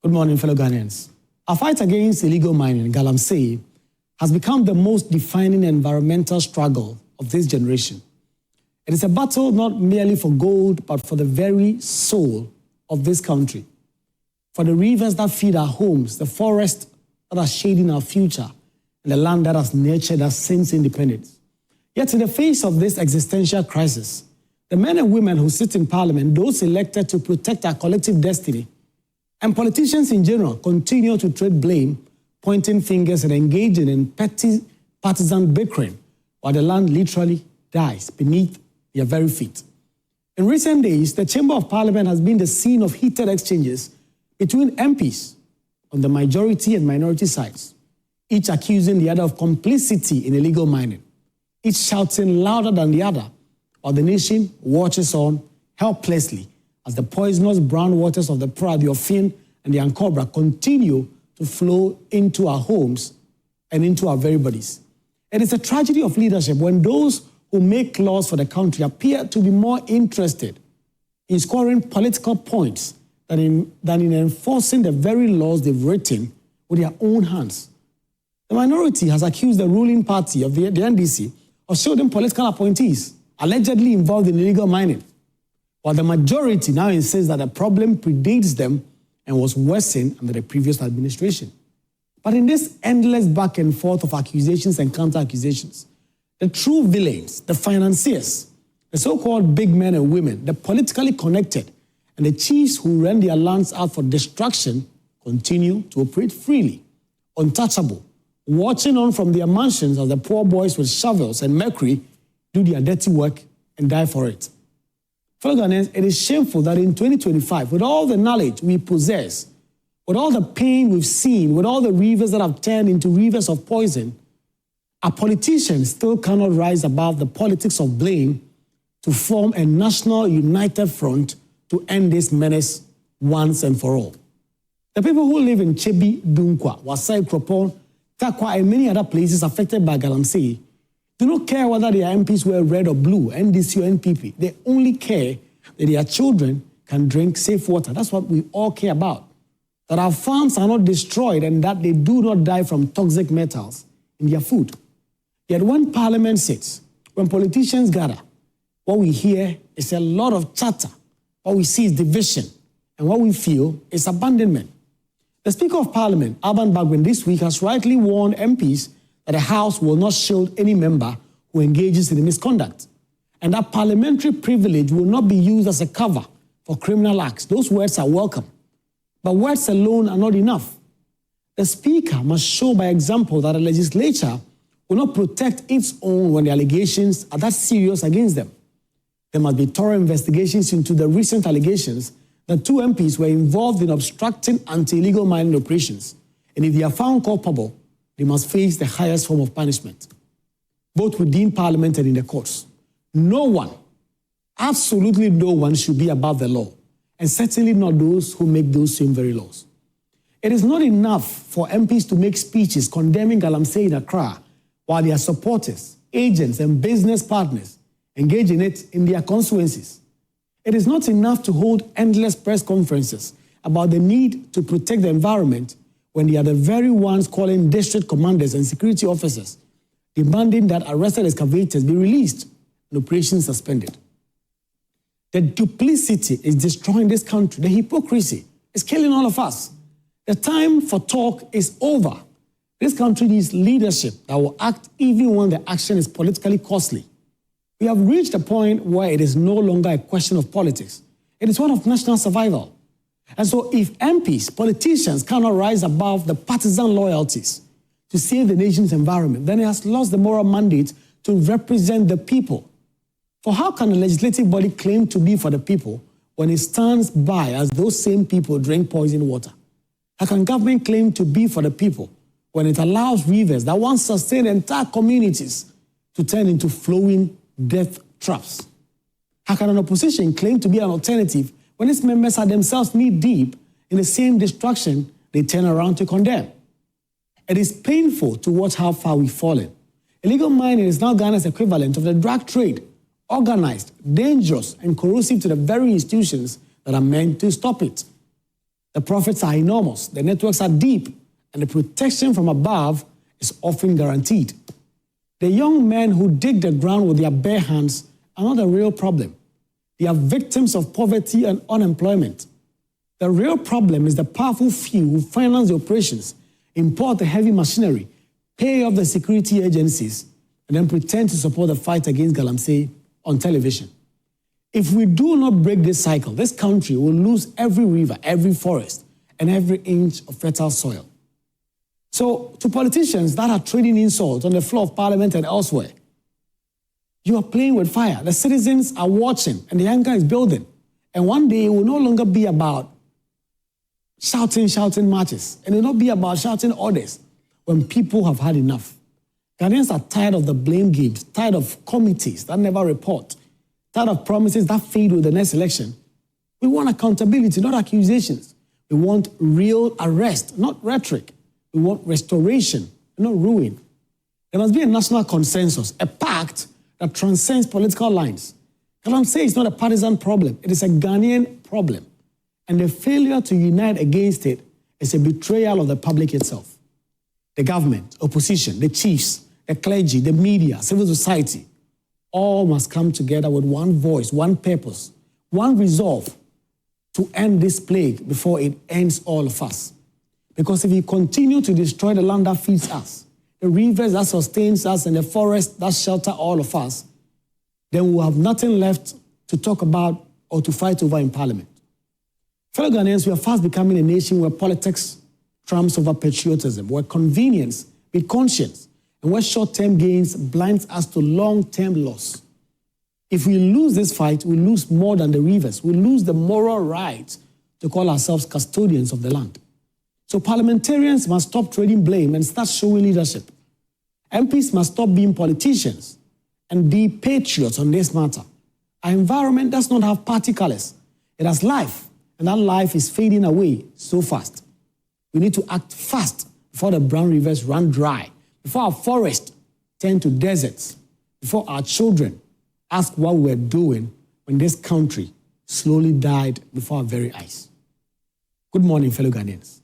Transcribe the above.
Good morning, fellow Ghanaians. Our fight against illegal mining in Galamsey has become the most defining environmental struggle of this generation. It is a battle not merely for gold, but for the very soul of this country, for the rivers that feed our homes, the forests that are shading our future, and the land that has nurtured us since independence. Yet in the face of this existential crisis, the men and women who sit in parliament, those elected to protect our collective destiny, and politicians in general continue to trade blame, pointing fingers and engaging in petty partisan bickering, while the land literally dies beneath their very feet. In recent days, the Chamber of Parliament has been the scene of heated exchanges between MPs on the majority and minority sides, each accusing the other of complicity in illegal mining, each shouting louder than the other, while the nation watches on helplessly as the poisonous brown waters of the Pra, the Ofin, and the Ankobra continue to flow into our homes and into our very bodies. It is a tragedy of leadership when those who make laws for the country appear to be more interested in scoring political points than in enforcing the very laws they've written with their own hands. The minority has accused the ruling party of the NDC of shielding political appointees allegedly involved in illegal mining, while the majority now insists that the problem predates them and was worsened under the previous administration. But in this endless back and forth of accusations and counter-accusations, the true villains, the financiers, the so-called big men and women, the politically connected, and the chiefs who rent their lands out for destruction continue to operate freely, untouchable, watching on from their mansions as the poor boys with shovels and mercury do their dirty work and die for it. Fellow Ghanaians, it is shameful that in 2025, with all the knowledge we possess, with all the pain we've seen, with all the rivers that have turned into rivers of poison, our politicians still cannot rise above the politics of blame to form a national united front to end this menace once and for all. The people who live in Chebi, Dunkwa, Wasai, Kropon, Takwa, and many other places affected by Galamsey do not care whether their MPs wear red or blue, NDC or NPP. They only care that their children can drink safe water. That's what we all care about. That our farms are not destroyed and that they do not die from toxic metals in their food. Yet when Parliament sits, when politicians gather, what we hear is a lot of chatter. What we see is division, and what we feel is abandonment. The Speaker of Parliament, Alban Bagwin, this week has rightly warned MPs that the House will not shield any member who engages in misconduct, and that parliamentary privilege will not be used as a cover for criminal acts. Those words are welcome, but words alone are not enough. The Speaker must show by example that the legislature will not protect its own when the allegations are that serious against them. There must be thorough investigations into the recent allegations that 2 MPs were involved in obstructing anti-illegal mining operations, and if they are found culpable, they must face the highest form of punishment, both within Parliament and in the courts. No one, absolutely no one, should be above the law, and certainly not those who make those same very laws. It is not enough for MPs to make speeches condemning Galamsey in Accra, while their supporters, agents, and business partners engage in it in their constituencies. It is not enough to hold endless press conferences about the need to protect the environment when they are the very ones calling district commanders and security officers, demanding that arrested excavators be released and operations suspended. The duplicity is destroying this country. The hypocrisy is killing all of us. The time for talk is over. This country needs leadership that will act even when the action is politically costly. We have reached a point where it is no longer a question of politics. It is one of national survival. And so if MPs, politicians, cannot rise above the partisan loyalties to save the nation's environment, then it has lost the moral mandate to represent the people. For how can a legislative body claim to be for the people when it stands by as those same people drink poisoned water? How can government claim to be for the people when it allows rivers that once sustained entire communities to turn into flowing death traps? How can an opposition claim to be an alternative when its members are themselves knee-deep in the same destruction they turn around to condemn? It is painful to watch how far we've fallen. Illegal mining is now Ghana's equivalent of the drug trade, organized, dangerous, and corrosive to the very institutions that are meant to stop it. The profits are enormous, the networks are deep, and the protection from above is often guaranteed. The young men who dig the ground with their bare hands are not the real problem. They are victims of poverty and unemployment. The real problem is the powerful few who finance the operations, import the heavy machinery, pay off the security agencies, and then pretend to support the fight against Galamsey on television. If we do not break this cycle, this country will lose every river, every forest, and every inch of fertile soil. So, to politicians that are trading insults on the floor of Parliament and elsewhere, you are playing with fire. The citizens are watching, and the anger is building. And one day, it will no longer be about shouting matches, and it will not be about shouting orders when people have had enough. Ghanaians are tired of the blame games, tired of committees that never report, tired of promises that fade with the next election. We want accountability, not accusations. We want real arrest, not rhetoric. We want restoration, not ruin. There must be a national consensus, a pact that transcends political lines. Galamsey is not a partisan problem. It is a Ghanaian problem. And the failure to unite against it is a betrayal of the public itself. The government, opposition, the chiefs, the clergy, the media, civil society, all must come together with one voice, one purpose, one resolve to end this plague before it ends all of us. Because if we continue to destroy the land that feeds us, the rivers that sustains us, and the forests that shelter all of us, then we'll have nothing left to talk about or to fight over in Parliament. Fellow Ghanaians, we are fast becoming a nation where politics trumps over patriotism, where convenience beats conscience, and where short-term gains blinds us to long-term loss. If we lose this fight, we lose more than the rivers. We lose the moral right to call ourselves custodians of the land. So parliamentarians must stop trading blame and start showing leadership. MPs must stop being politicians and be patriots on this matter. Our environment does not have party colors. It has life, and that life is fading away so fast. We need to act fast before the brown rivers run dry, before our forests turn to deserts, before our children ask what we're doing when this country slowly died before our very eyes. Good morning, fellow Ghanaians.